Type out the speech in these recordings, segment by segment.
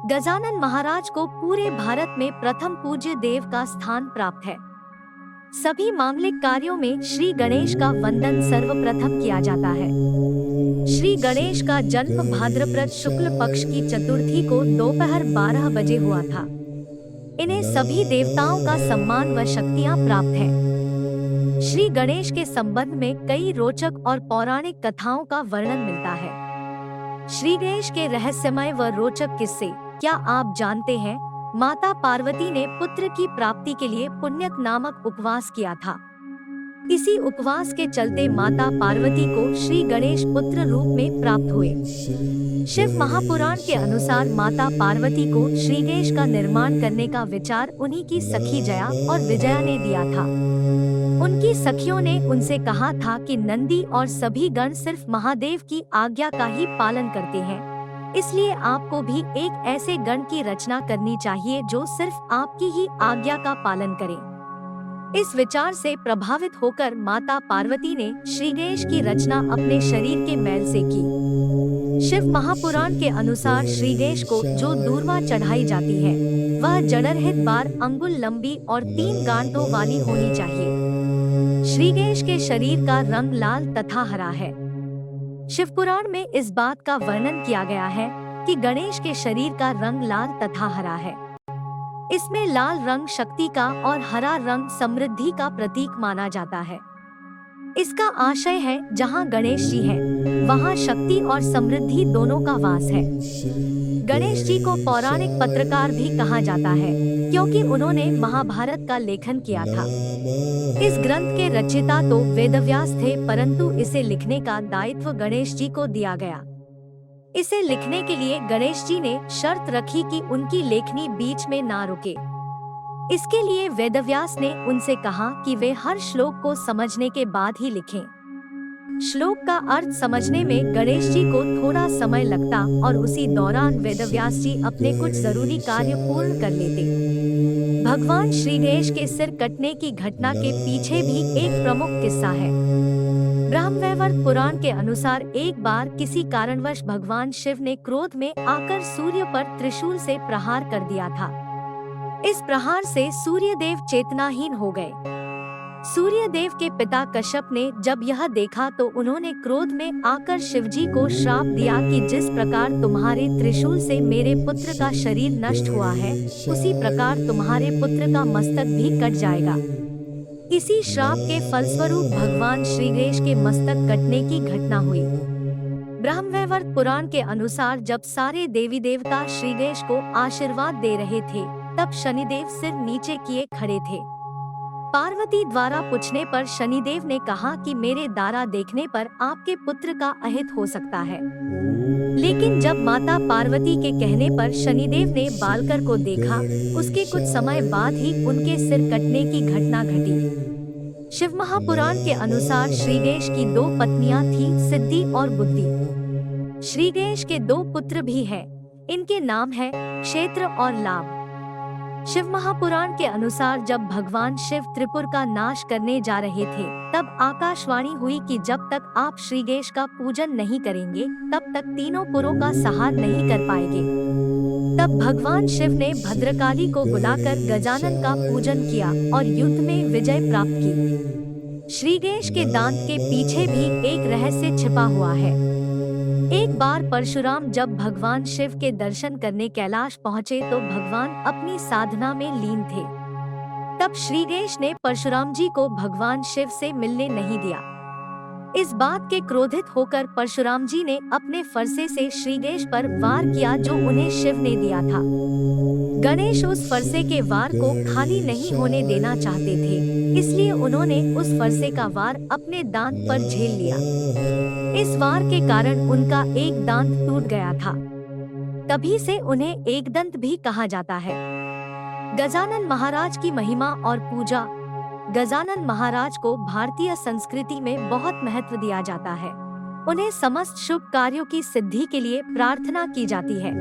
गजानन महाराज को पूरे भारत में प्रथम पूज्य देव का स्थान प्राप्त है। सभी मांगलिक कार्यों में श्री गणेश का वंदन सर्वप्रथम किया जाता है। श्री गणेश का जन्म भाद्रपद शुक्ल पक्ष की चतुर्थी को दोपहर 12 बजे हुआ था। इन्हें सभी देवताओं का सम्मान व शक्तियां प्राप्त हैं। श्री गणेश के संबंध में कई रोचक और पौराणिक कथाओं का वर्णन मिलता है। श्री गणेश के रहस्यमय व रोचक किस्से। क्या आप जानते हैं, माता पार्वती ने पुत्र की प्राप्ति के लिए पुण्यक नामक उपवास किया था। इसी उपवास के चलते माता पार्वती को श्री गणेश पुत्र रूप में प्राप्त हुए। शिव महापुराण के अनुसार माता पार्वती को श्री गणेश का निर्माण करने का विचार उन्हीं की सखी जया और विजया ने दिया था। उनकी सखियों ने उनसे कहा था कि नंदी और सभी गण सिर्फ महादेव की आज्ञा का ही पालन करते हैं, इसलिए आपको भी एक ऐसे गण की रचना करनी चाहिए जो सिर्फ आपकी ही आज्ञा का पालन करे। इस विचार से प्रभावित होकर माता पार्वती ने श्री गणेश की रचना अपने शरीर के मैल से की। शिव महापुराण के अनुसार श्री गणेश को जो दूर्वा चढ़ाई जाती है वह जड़रहित 12 अंगुल लंबी और 3 गांठों वाली होनी चाहिए। श्री गणेश के शरीर का रंग लाल तथा हरा है। शिव पुराण में इस बात का वर्णन किया गया है कि गणेश के शरीर का रंग लाल तथा हरा है। इसमें लाल रंग शक्ति का और हरा रंग समृद्धि का प्रतीक माना जाता है। इसका आशय है जहाँ गणेश जी हैं, वहाँ शक्ति और समृद्धि दोनों का वास है। गणेश जी को पौराणिक पत्रकार भी कहा जाता है, क्योंकि उन्होंने महाभारत का लेखन किया था। इस ग्रंथ के रचयिता तो वेदव्यास थे, परंतु इसे लिखने का दायित्व गणेश जी को दिया गया। इसे लिखने के लिए गणेश जी ने शर्त रखी कि उनकी लेखनी बीच में ना रुके। इसके लिए वेदव्यास ने उनसे कहा कि वे हर श्लोक को समझने के बाद ही लिखें। श्लोक का अर्थ समझने में गणेश जी को थोड़ा समय लगता और उसी दौरान वेदव्यास जी अपने कुछ जरूरी कार्य पूर्ण कर लेते। भगवान श्री गणेश के सिर कटने की घटना के पीछे भी एक प्रमुख किस्सा है। ब्रह्मवैवर्त पुराण के अनुसार एक बार किसी कारणवश भगवान शिव ने क्रोध में आकर सूर्य पर त्रिशूल से प्रहार कर दिया था। इस प्रहार से सूर्यदेव चेतनाहीन हो गए। सूर्यदेव के पिता कश्यप ने जब यह देखा तो उन्होंने क्रोध में आकर शिवजी को श्राप दिया कि जिस प्रकार तुम्हारे त्रिशूल से मेरे पुत्र का शरीर नष्ट हुआ है, उसी प्रकार तुम्हारे पुत्र का मस्तक भी कट जाएगा। इसी श्राप के फलस्वरूप भगवान श्री गणेश के मस्तक कटने की घटना हुई। ब्रह्मवैवर्त पुराण के अनुसार जब सारे देवी देवता श्री गणेश को आशीर्वाद दे रहे थे, तब शनिदेव सिर नीचे किए खड़े थे। पार्वती द्वारा पूछने पर शनिदेव ने कहा कि मेरे द्वारा देखने पर आपके पुत्र का अहित हो सकता है। लेकिन जब माता पार्वती के कहने पर शनिदेव ने बालकर को देखा, उसके कुछ समय बाद ही उनके सिर कटने की घटना घटी। शिव महापुराण के अनुसार श्री गणेश की 2 पत्नियां थीं, सिद्धि और बुद्धि। श्री गणेश के 2 पुत्र भी हैं। इनके नाम है क्षेत्र और लाभ। शिव महापुराण के अनुसार जब भगवान शिव त्रिपुर का नाश करने जा रहे थे, तब आकाशवाणी हुई कि जब तक आप श्री गणेश का पूजन नहीं करेंगे, तब तक तीनों पुरों का संहार नहीं कर पाएंगे। तब भगवान शिव ने भद्रकाली को बुलाकर गजानन का पूजन किया और युद्ध में विजय प्राप्त की। श्री गणेश के दांत के पीछे भी एक रहस्य छिपा हुआ है। एक बार परशुराम जब भगवान शिव के दर्शन करने कैलाश पहुँचे तो भगवान अपनी साधना में लीन थे। तब श्री गणेश ने परशुराम जी को भगवान शिव से मिलने नहीं दिया। इस बात के क्रोधित होकर परशुराम जी ने अपने फरसे से श्री गणेश पर वार किया जो उन्हें शिव ने दिया था। गणेश उस फरसे के वार को खाली नहीं होने देना चाहते थे, इसलिए उन्होंने उस फरसे का वार अपने दांत पर झेल लिया। इस वार के कारण उनका एक दांत टूट गया था। तभी से उन्हें एकदंत भी कहा जाता है। गजानन महाराज की महिमा और पूजा। गजानन महाराज को भारतीय संस्कृति में बहुत महत्व दिया जाता है। उन्हें समस्त शुभ कार्यों की सिद्धि के लिए प्रार्थना की जाती है।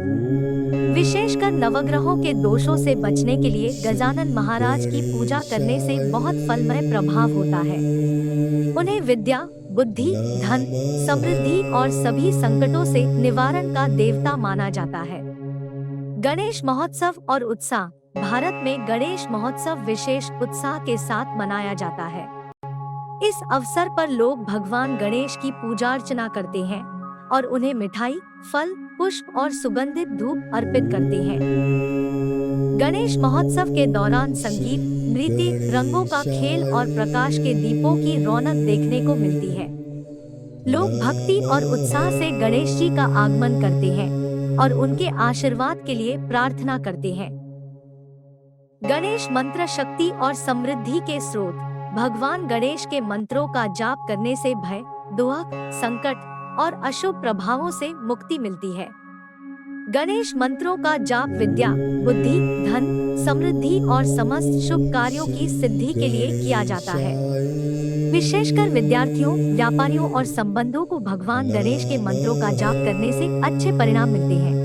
विशेषकर नवग्रहों के दोषों से बचने के लिए गजानन महाराज की पूजा करने से बहुत फलमय प्रभाव होता है। उन्हें विद्या, बुद्धि, धन, समृद्धि और सभी संकटों से निवारण का देवता माना जाता है। गणेश महोत्सव और उत्साह। भारत में गणेश महोत्सव विशेष उत्साह के साथ मनाया जाता है। इस अवसर पर लोग भगवान गणेश की पूजा अर्चना करते हैं और उन्हें मिठाई, फल, पुष्प और सुगंधित धूप अर्पित करते हैं। गणेश महोत्सव के दौरान संगीत, नृत्य, रंगों का खेल और प्रकाश के दीपों की रौनक देखने को मिलती है। लोग भक्ति और उत्साह से गणेश जी का आगमन करते हैं और उनके आशीर्वाद के लिए प्रार्थना करते हैं। गणेश मंत्र शक्ति और समृद्धि के स्रोत। भगवान गणेश के मंत्रों का जाप करने से भय, दुख, संकट और अशुभ प्रभावों से मुक्ति मिलती है। गणेश मंत्रों का जाप विद्या, बुद्धि, धन, समृद्धि और समस्त शुभ कार्यों की सिद्धि के लिए किया जाता है। विशेषकर विद्यार्थियों, व्यापारियों और संबंधों को भगवान गणेश के मंत्रों का जाप करने से अच्छे परिणाम मिलते हैं।